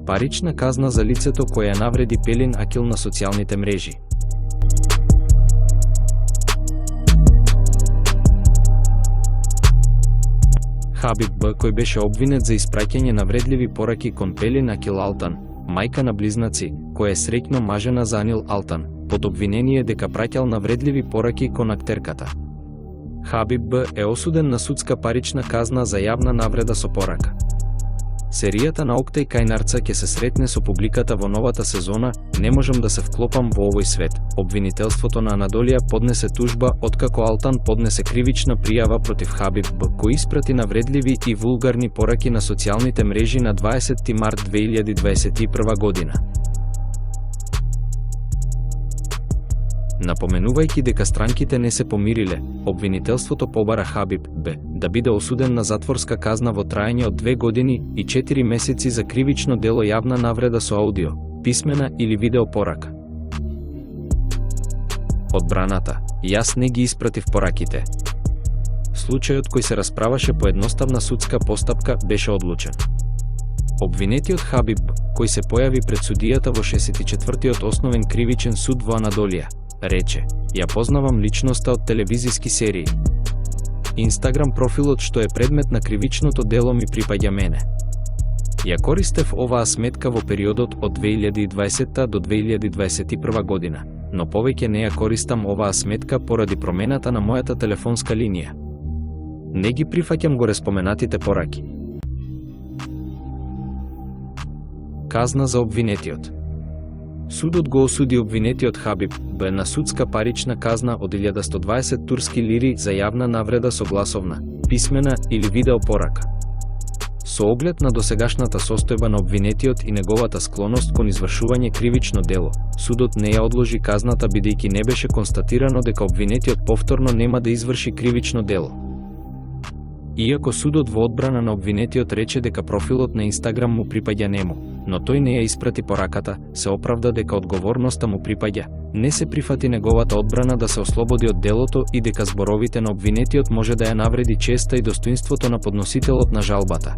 Парична казна за лицето кое ја навреди Пелин Акил на социјалните мрежи. Хабиб Б, кој беше обвинет за испраќање навредливи пораки кон Пелин Акил Алтан, мајка на близнаци, која е среќно мажена за Анил Алтан, под обвинение дека праќал навредливи пораки кон актерката. Хабиб Б е осуден на судска парична казна за јавна навреда со порака. Серијата на Октај Кајнарца ќе се сретне со публиката во новата сезона "Не можам да се вклопам во овој свет". Обвинителството на Анадолија поднесе тужба откако Алтан поднесе кривична пријава против Хабиб Б, кој испрати навредливи и вулгарни пораки на социјалните мрежи на 20 март 2021 година. Напоменувајќи дека странките не се помириле, обвинителството побара Хабиб Б да биде осуден на затворска казна во траење од 2 години и 4 месеци за кривично дело јавна навреда со аудио, писмена или видео порака. Одбраната: "Јас не ги испратив пораките". Случајот кој се расправаше по едноставна судска постапка беше одлучен. Обвинетиот Хабиб Б, кој се појави пред судијата во 64-тиот основен кривичен суд во Анадолија, рече: "Ја познавам личноста од телевизиски серии. Инстаграм профилот што е предмет на кривичното дело ми припаѓа мене. Ја користев оваа сметка во периодот од 2020 до 2021 година, но повеќе не ја користам оваа сметка поради промената на мојата телефонска линија. Не ги прифаќам горе споменатите пораки". Казна за обвинетиот. Судот го осуди обвинетиот Хабиб Б на судска парична казна од 1120 турски лири за јавна навреда со гласовна, писмена или видео порака. Со оглед на досегашната состојба на обвинетиот и неговата склоност кон извршување кривично дело, судот не ја одложи казната бидејќи не беше констатирано дека обвинетиот повторно нема да изврши кривично дело. Иако судот во одбрана на обвинетиот рече дека профилот на Инстаграм му припаѓа нему, но тој не ја испрати пораката, се оправда дека одговорноста му припаѓа, не се прифати неговата одбрана да се ослободи од делото и дека зборовите на обвинетиот може да ја навреди честа и достоинството на подносителот на жалбата.